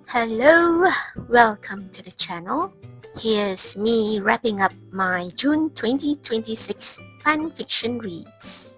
Hello, welcome to the channel. Here's me wrapping up my June 2026 fanfiction reads.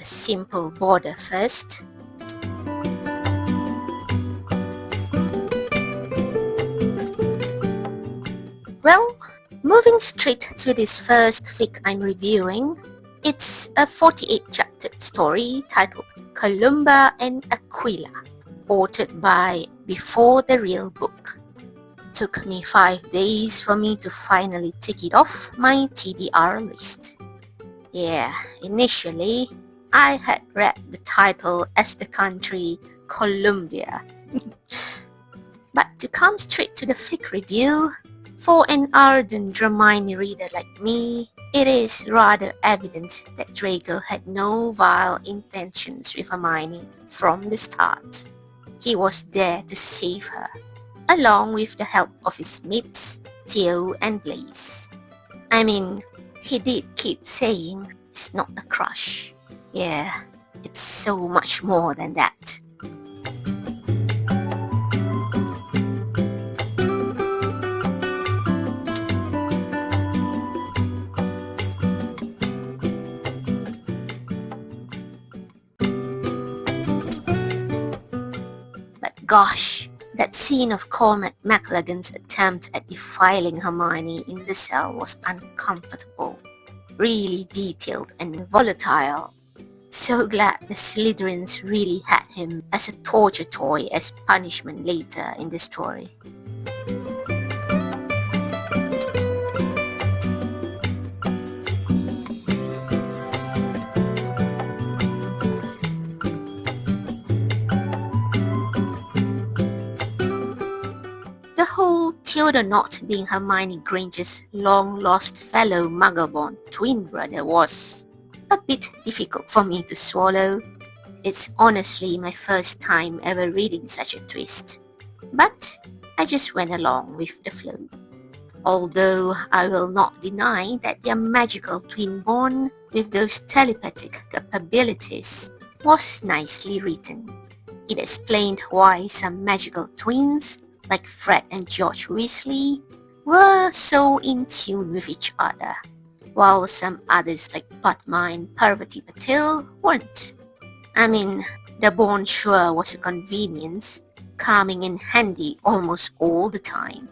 Simple border first. Well, moving straight to this first fic I'm reviewing, it's a 48-chapter story titled COLUMBA and AQUILA, authored by Beforetherealbook. Took me 5 days for me to finally tick it off my TBR list. Yeah, initially, I had read the title as the country Columbia. But to come straight to the fic review, for an ardent Dramione reader like me, it is rather evident that Draco had no vile intentions with Hermione from the start. He was there to save her, along with the help of his mates, Theo and Blaise. I mean, he did keep saying it's not a crush. Yeah, it's so much more than that. But gosh, that scene of Cormac McLagan's attempt at defiling Hermione in the cell was uncomfortable, really detailed and volatile. So glad the Slytherins really had him as a torture toy as punishment later in the story. The whole Theodore not being Hermione Granger's long-lost fellow Muggle-born twin brother was a bit difficult for me to swallow. It's honestly my first time ever reading such a twist, but I just went along with the flow. Although I will not deny that their magical twin born with those telepathic capabilities was nicely written. It explained why some magical twins, like Fred and George Weasley, were so in tune with each other, while some others like Padma and Parvati Patil weren't. I mean, the bond sure was a convenience, coming in handy almost all the time.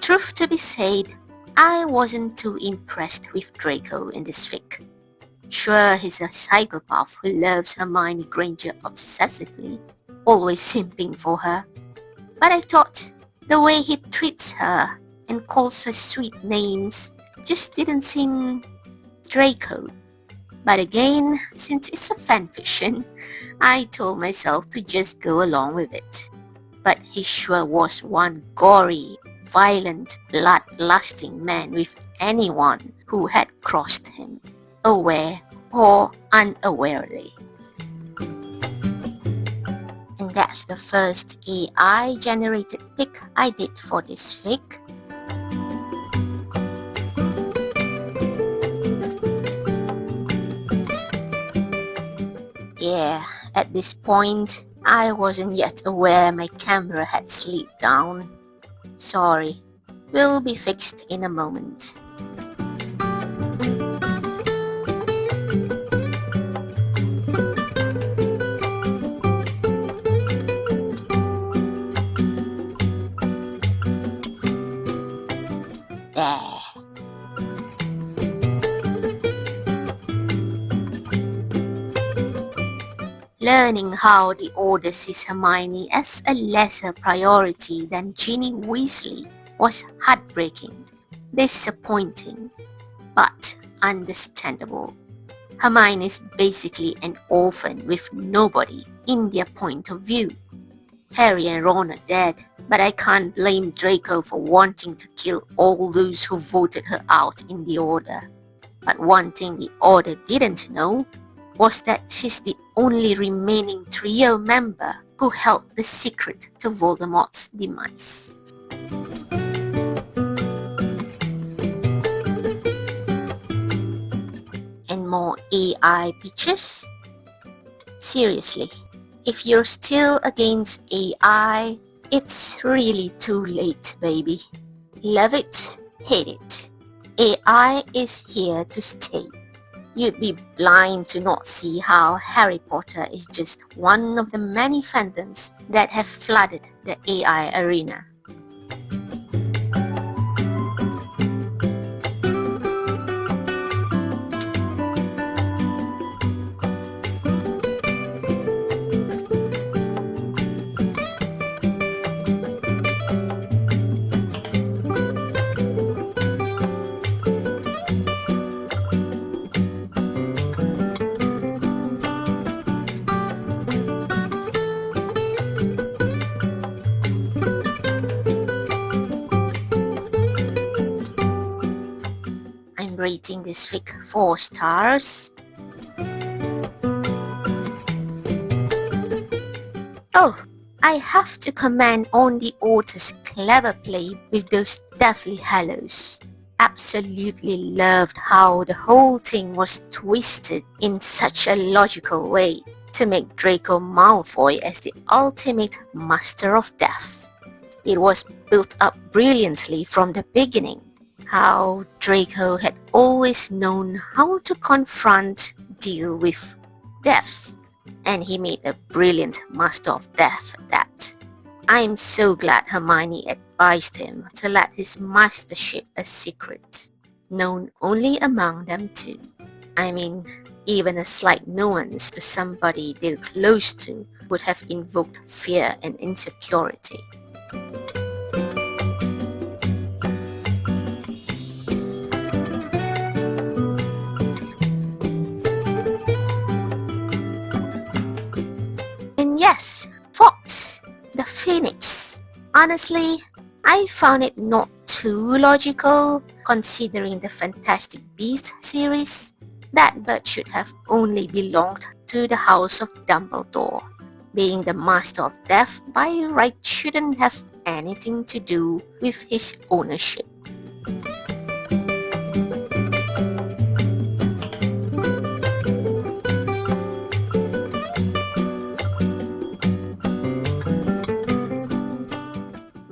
Truth to be said, I wasn't too impressed with Draco in this fic. Sure, he's a psychopath who loves Hermione Granger obsessively, always simping for her. But I thought the way he treats her and calls her sweet names just didn't seem Draco. But again, since it's a fanfiction, I told myself to just go along with it. But he sure was one gory, violent, bloodlusting man with anyone who had crossed him, aware or unawarely. And that's the first AI-generated pic I did for this fic. Yeah, at this point, I wasn't yet aware my camera had slid down. Sorry, will be fixed in a moment. There. Learning how the Order sees Hermione as a lesser priority than Ginny Weasley was heartbreaking, disappointing, but understandable. Hermione is basically an orphan with nobody in their point of view. Harry and Ron are dead, but I can't blame Draco for wanting to kill all those who voted her out in the Order. But one thing the Order didn't know was that she's the only remaining trio member who held the secret to Voldemort's demise. And more AI pictures? Seriously, if you're still against AI, it's really too late, baby. Love it, hate it. AI is here to stay. You'd be blind to not see how Harry Potter is just one of the many fandoms that have flooded the AI arena. Rating this fic 4 stars. Oh, I have to comment on the author's clever play with those Deathly Hallows. Absolutely loved how the whole thing was twisted in such a logical way to make Draco Malfoy as the ultimate master of death. It was built up brilliantly from the beginning. How Draco had always known how to deal with deaths, and he made a brilliant master of death at that. I'm so glad Hermione advised him to let his mastership a secret, known only among them two. I mean, even a slight nuance to somebody they're close to would have invoked fear and insecurity. Yes, Fox, the Phoenix. Honestly, I found it not too logical considering the Fantastic Beasts series. That bird should have only belonged to the House of Dumbledore. Being the Master of Death by right shouldn't have anything to do with his ownership.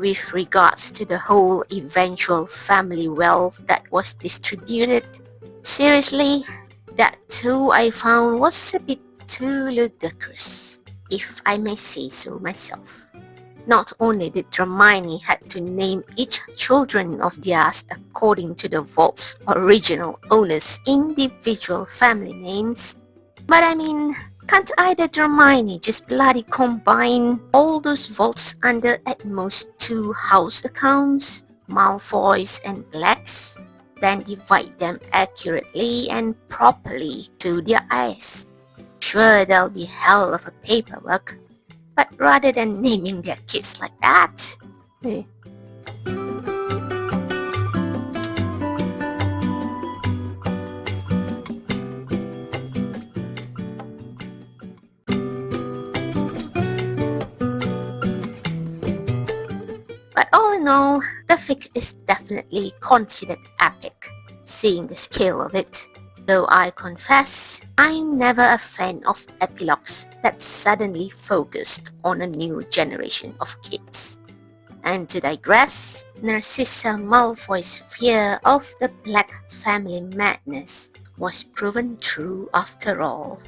With regards to the whole eventual family wealth that was distributed, seriously, that too I found was a bit too ludicrous, if I may say so myself. Not only did Dramione had to name each children of theirs according to the vault's original owners' individual family names, but I mean, can't either Dramione just bloody combine all those vaults under at most 2 house accounts, Malfoys and Blacks, then divide them accurately and properly to their eyes? Sure, there'll be hell of a paperwork, but rather than naming their kids like that, But all in all, the fic is definitely considered epic, seeing the scale of it. Though I confess, I'm never a fan of epilogues that suddenly focused on a new generation of kids. And to digress, Narcissa Malfoy's fear of the Black family madness was proven true after all.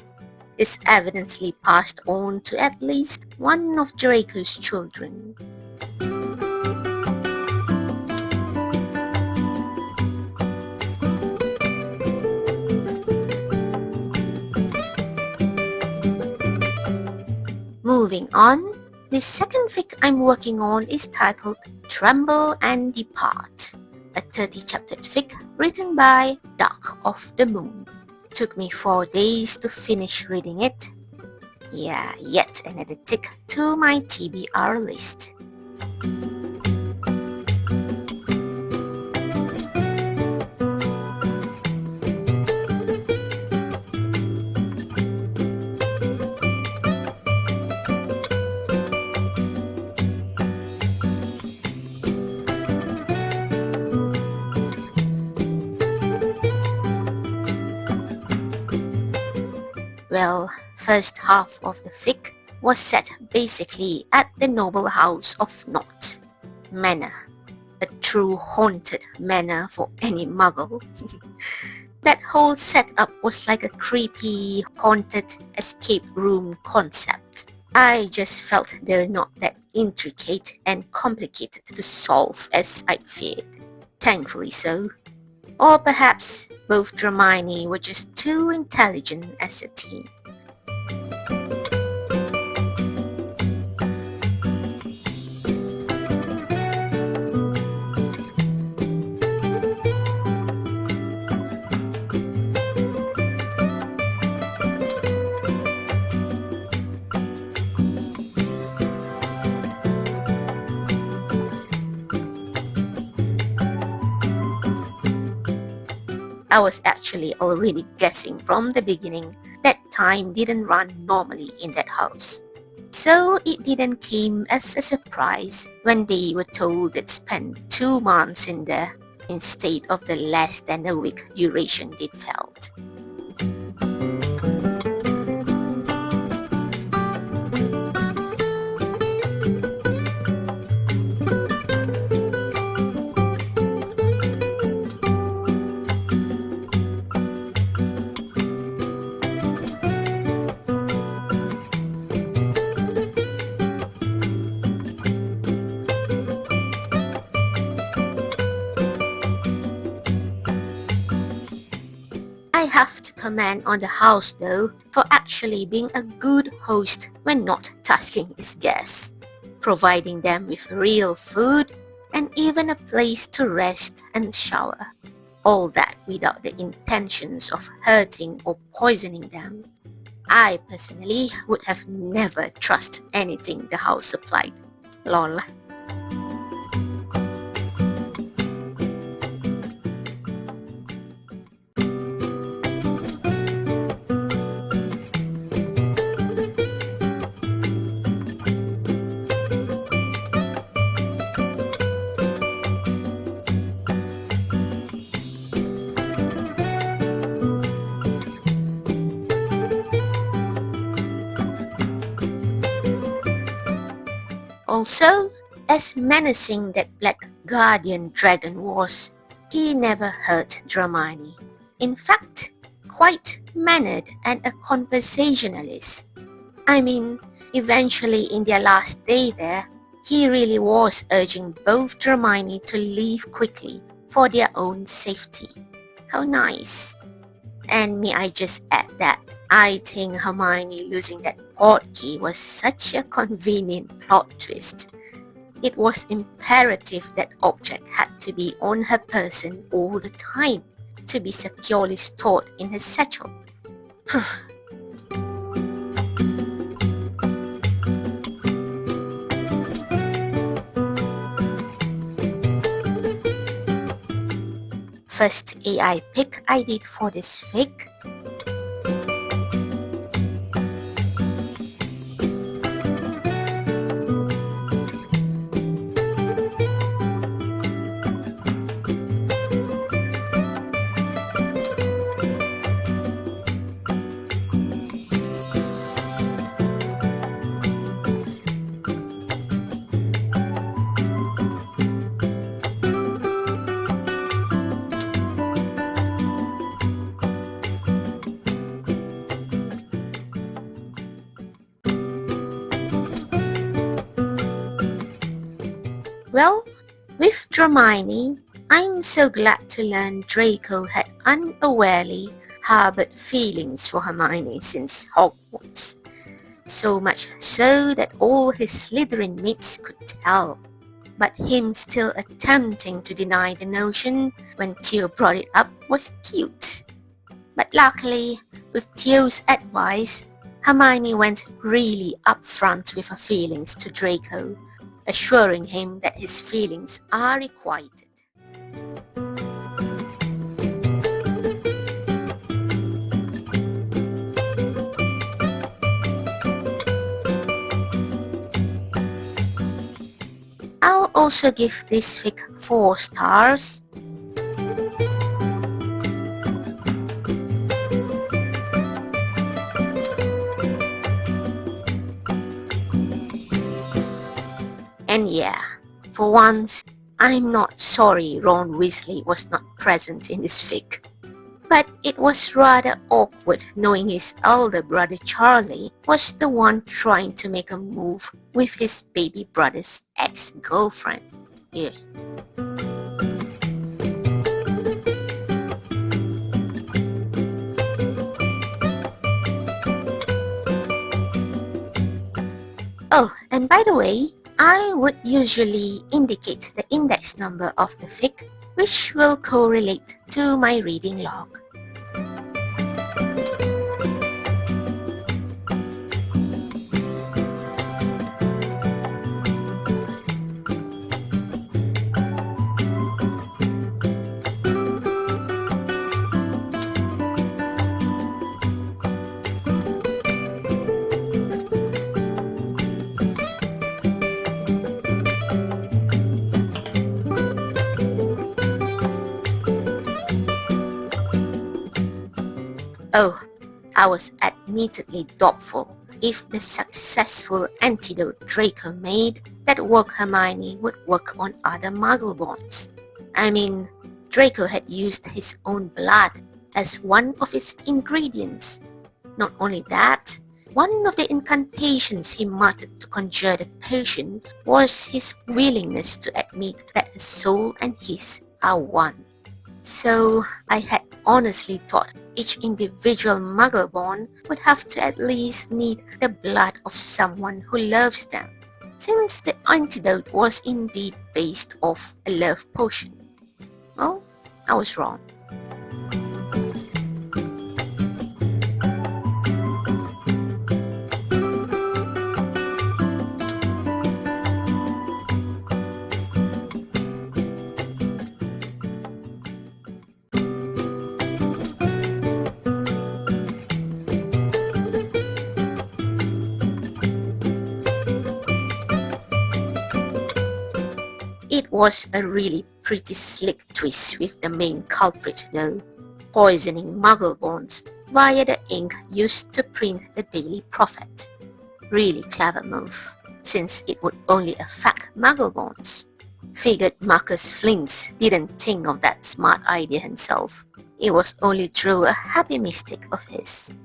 It's evidently passed on to at least one of Draco's children. Moving on, the second fic I'm working on is titled Tremble and Depart, a 30-chapter fic written by DarkoftheMoon. Took me 4 days to finish reading it. Yeah, yet another tick to my TBR list. Well, first half of the fic was set basically at the noble house of Naught Manor, a true haunted manor for any muggle. That whole setup was like a creepy, haunted escape room concept. I just felt they're not that intricate and complicated to solve as I'd feared. Thankfully so. Or perhaps both Dramione were just too intelligent as a team. I was actually already guessing from the beginning that time didn't run normally in that house. So it didn't come as a surprise when they were told they'd spend 2 months in there instead of the less than a week duration they'd felt. I have to commend on the house though for actually being a good host when not tasking its guests, providing them with real food and even a place to rest and shower. All that without the intentions of hurting or poisoning them. I personally would have never trusted anything the house supplied. Lol. Also, as menacing that Black Guardian Dragon was, he never hurt Dramione. In fact, quite mannered and a conversationalist. I mean, eventually in their last day there, he really was urging both Dramione to leave quickly for their own safety. How nice. And may I just add that I think Hermione losing that hotkey was such a convenient plot twist. It was imperative that object had to be on her person all the time to be securely stored in her satchel. First AI pick I did for this fic. Well, with Dramione, I'm so glad to learn Draco had unawarely harbored feelings for Hermione since Hogwarts. so much so that all his Slytherin mates could tell. But him still attempting to deny the notion when Theo brought it up was cute. But luckily, with Theo's advice, Hermione went really upfront with her feelings to Draco, assuring him that his feelings are requited. I'll also give this fic 4 stars. And yeah, for once, I'm not sorry Ron Weasley was not present in this fic. But it was rather awkward knowing his elder brother Charlie was the one trying to make a move with his baby brother's ex-girlfriend. Yeah. Oh, and by the way, I would usually indicate the index number of the fic, which will correlate to my reading log. Oh, I was admittedly doubtful if the successful antidote Draco made that woke Hermione would work on other Muggleborns. I mean, Draco had used his own blood as one of its ingredients. Not only that, one of the incantations he muttered to conjure the potion was his willingness to admit that his soul and his are one. So I had honestly thought each individual Muggleborn would have to at least need the blood of someone who loves them, since the antidote was indeed based off a love potion. Well, I was wrong. It was a really pretty slick twist with the main culprit though, poisoning Muggleborns via the ink used to print the Daily Prophet. Really clever move, since it would only affect Muggleborns. Figured Marcus Flints didn't think of that smart idea himself. It was only through a happy mistake of his.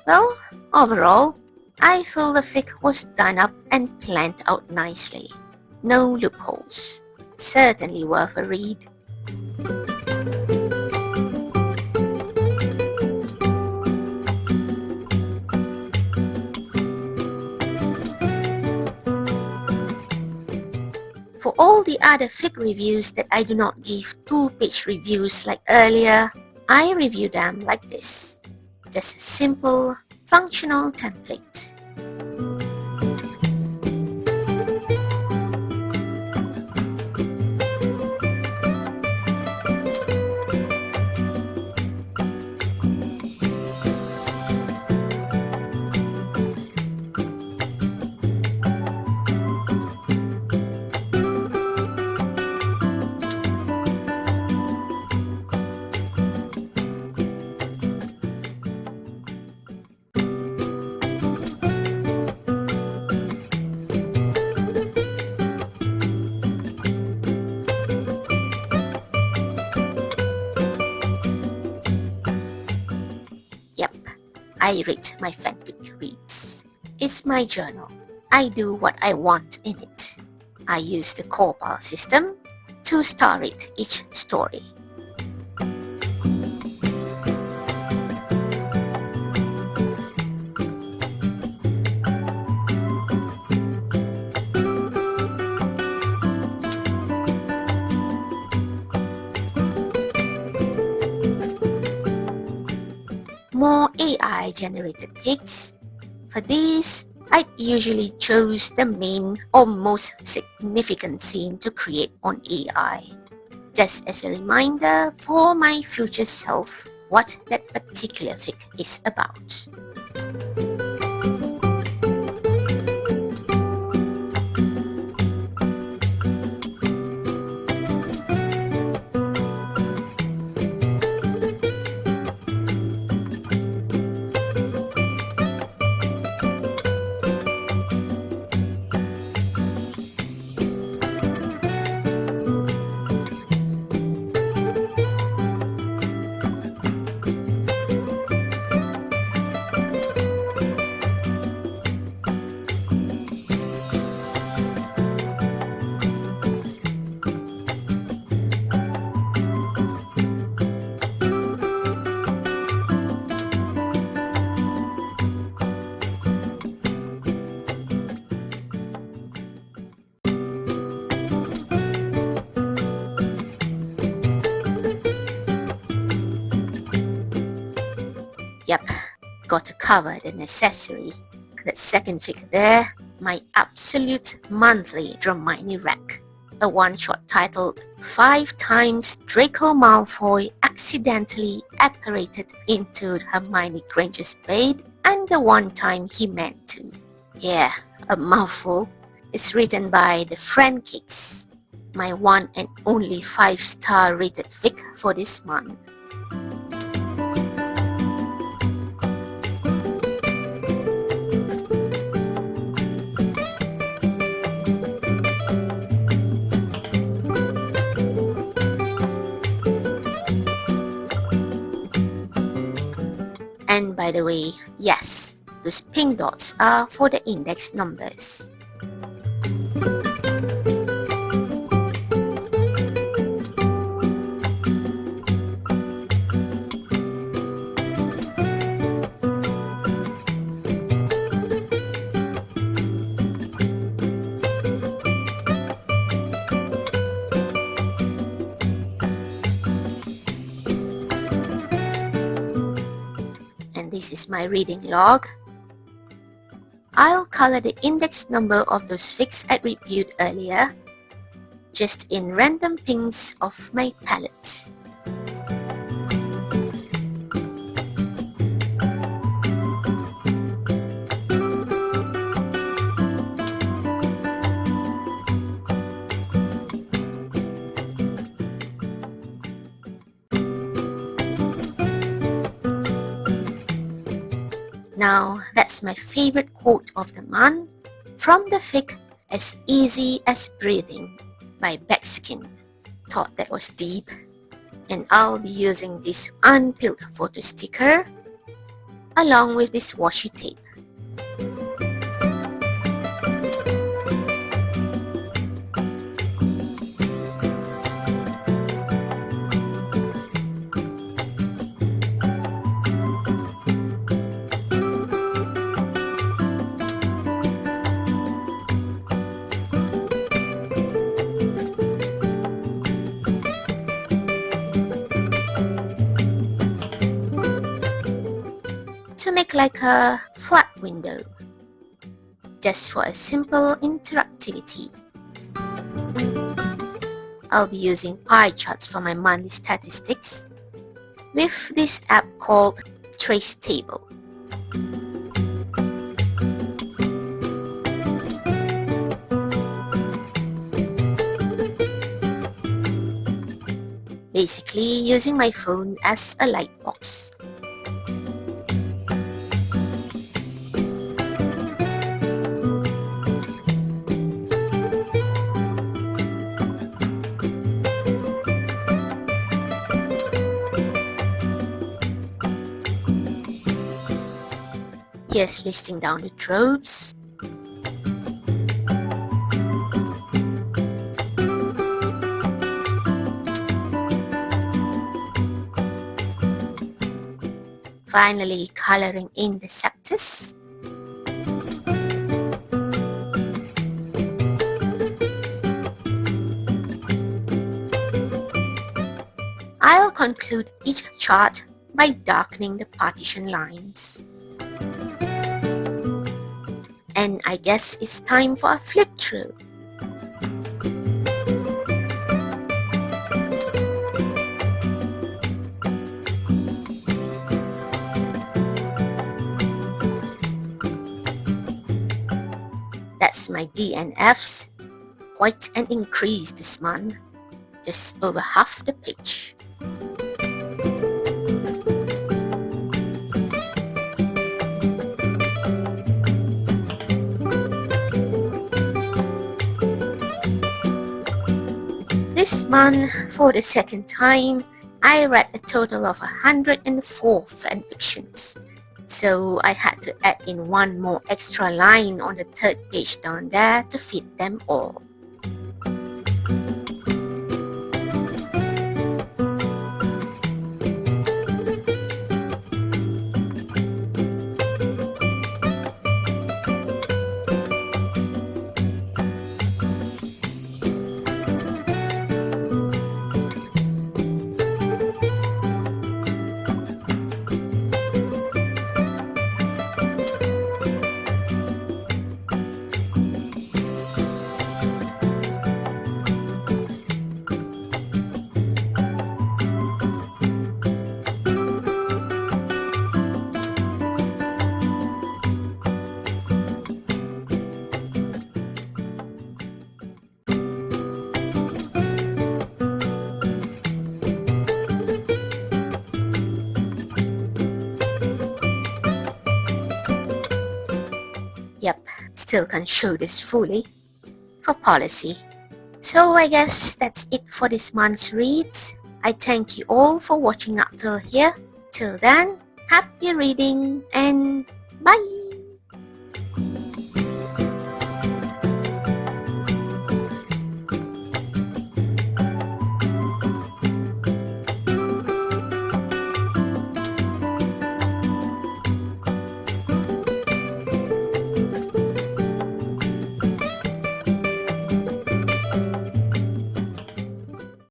Well, overall, I feel the fic was done up and planned out nicely. No loopholes. Certainly worth a read. For all the other fic reviews that I do not give 2-page reviews like earlier, I review them like this. Just a simple, functional template. I rate my fanfic reads. is my journal. I do what I want in it. I use the COLUMBA system to star rate each story. More AI-generated pics. For these, I usually choose the main or most significant scene to create on AI, just as a reminder for my future self what that particular fic is about. Yep, got a cover and accessory. That second fic there, my absolute monthly Dramione rack. A one-shot titled 5 times Draco Malfoy accidentally apparated into Hermione Granger's blade, and the one time he meant to. Yeah, a mouthful. It's written by the Francakes, my one and only 5-star rated fic for this month. And by the way, yes, those pink dots are for the index numbers. This is my reading log. I'll color the index number of those fics I reviewed earlier, just in random pinks of my palette. Now, that's my favorite quote of the month from the fic As Easy as Breathing by Beckskin. Thought that was deep, and I'll be using this unpeeled photo sticker along with this washi tape. To make like a flat window, just for a simple interactivity. I'll be using pie charts for my monthly statistics with this app called Trace Table. Basically using my phone as a light box. Here's listing down the tropes. Finally, coloring in the sectors. I'll conclude each chart by darkening the partition lines. And I guess it's time for a flip through. That's my DNFs. Quite an increase this month. Just over half the page. This month, for the second time, I read a total of 104 fanfictions. So I had to add in one more extra line on the third page down there to fit them all. Yep, still can't show this fully for policy. So I guess that's it for this month's reads. I thank you all for watching up till here. Till then, happy reading and bye!